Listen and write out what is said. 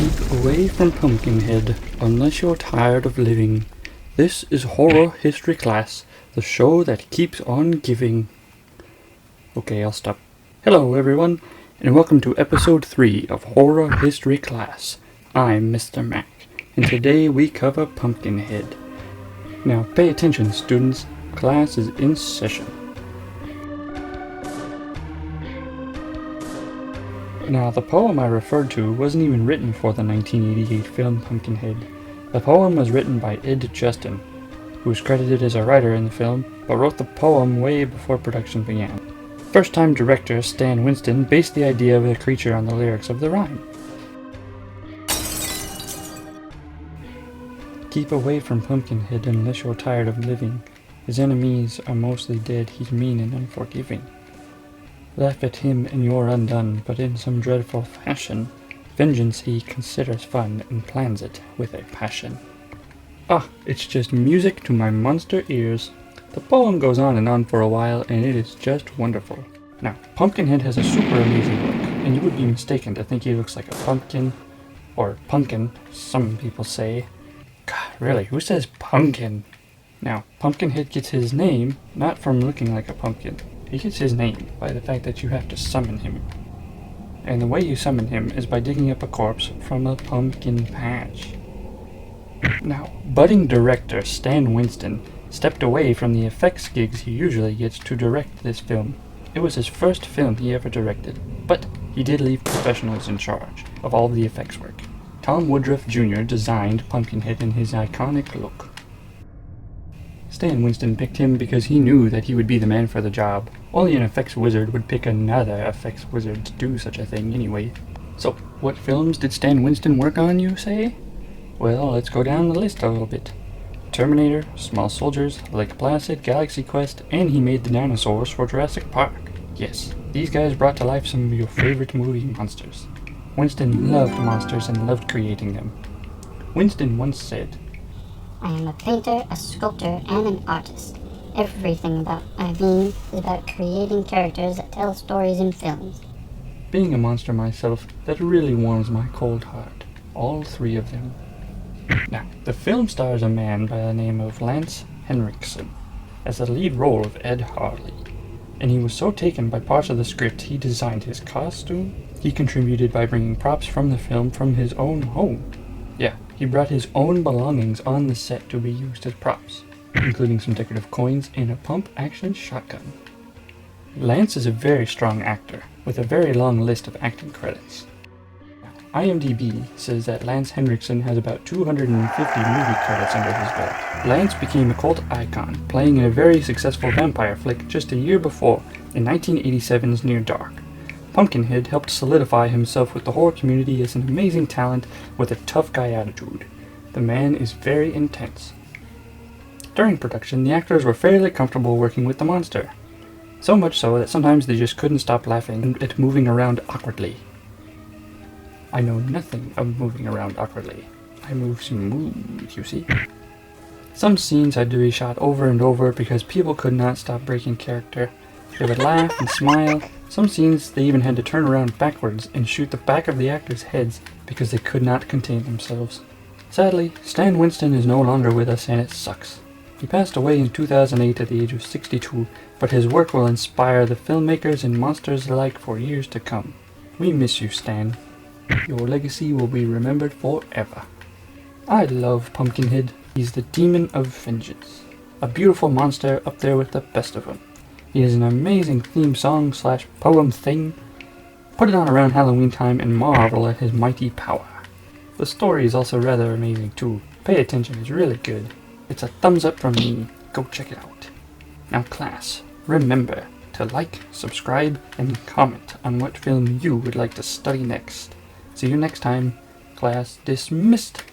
Keep away from Pumpkinhead unless you're tired of living. This is Horror History Class, the show that keeps on giving. Okay, I'll stop. Hello everyone, and welcome to episode 3 of Horror History Class. I'm Mr. Mac, and today we cover Pumpkinhead. Now pay attention students, class is in session. Now, the poem I referred to wasn't even written for the 1988 film Pumpkinhead. The poem was written by Ed Justin, who is credited as a writer in the film, but wrote the poem way before production began. First-time director Stan Winston based the idea of the creature on the lyrics of the rhyme. Keep away from Pumpkinhead unless you're tired of living. His enemies are mostly dead, he's mean and unforgiving. Laugh at him and you're undone, but in some dreadful fashion. Vengeance he considers fun and plans it with a passion. Ah, it's just music to my monster ears. The poem goes on and on for a while, and it is just wonderful. Now, Pumpkinhead has a super amazing look, and you would be mistaken to think he looks like a pumpkin, or pumpkin, some people say. God, really, who says pumpkin? Now, Pumpkinhead gets his name not from looking like a pumpkin. He gets his name by the fact that you have to summon him. And the way you summon him is by digging up a corpse from a pumpkin patch. Now, budding director Stan Winston stepped away from the effects gigs he usually gets to direct this film. It was his first film he ever directed, but he did leave professionals in charge of all the effects work. Tom Woodruff Jr. designed Pumpkinhead in his iconic look. Stan Winston picked him because he knew that he would be the man for the job. Only an effects wizard would pick another effects wizard to do such a thing anyway. So, what films did Stan Winston work on, you say? Well, let's go down the list a little bit. Terminator, Small Soldiers, Lake Placid, Galaxy Quest, and he made the dinosaurs for Jurassic Park. Yes, these guys brought to life some of your favorite movie monsters. Winston loved monsters and loved creating them. Winston once said, I am a painter, a sculptor, and an artist. Everything about is about creating characters that tell stories in films. Being a monster myself, that really warms my cold heart. All three of them. Now, the film stars a man by the name of Lance Henriksen as the lead role of Ed Harley. And he was so taken by parts of the script he designed his costume. He contributed by bringing props from the film from his own home. Yeah, he brought his own belongings on the set to be used as props, including some decorative coins and a pump-action shotgun. Lance is a very strong actor, with a very long list of acting credits. IMDb says that Lance Henriksen has about 250 movie credits under his belt. Lance became a cult icon, playing in a very successful vampire flick just a year before, in 1987's Near Dark. Pumpkinhead helped solidify himself with the horror community as an amazing talent with a tough guy attitude. The man is very intense. During production, the actors were fairly comfortable working with the monster. So much so that sometimes they just couldn't stop laughing at moving around awkwardly. I know nothing of moving around awkwardly. I move smooth, you see. Some scenes had to be shot over and over because people could not stop breaking character. They would laugh and smile. Some scenes they even had to turn around backwards and shoot the back of the actors' heads because they could not contain themselves. Sadly, Stan Winston is no longer with us and it sucks. He passed away in 2008 at the age of 62, but his work will inspire the filmmakers and monsters alike for years to come. We miss you, Stan. Your legacy will be remembered forever. I love Pumpkinhead. He's the demon of vengeance. A beautiful monster up there with the best of them. He has an amazing theme song / poem thing. Put it on around Halloween time and marvel at his mighty power. The story is also rather amazing too. Pay attention, it's really good. It's a thumbs up from me. Go check it out. Now class, remember to like, subscribe, and comment on what film you would like to study next. See you next time. Class dismissed.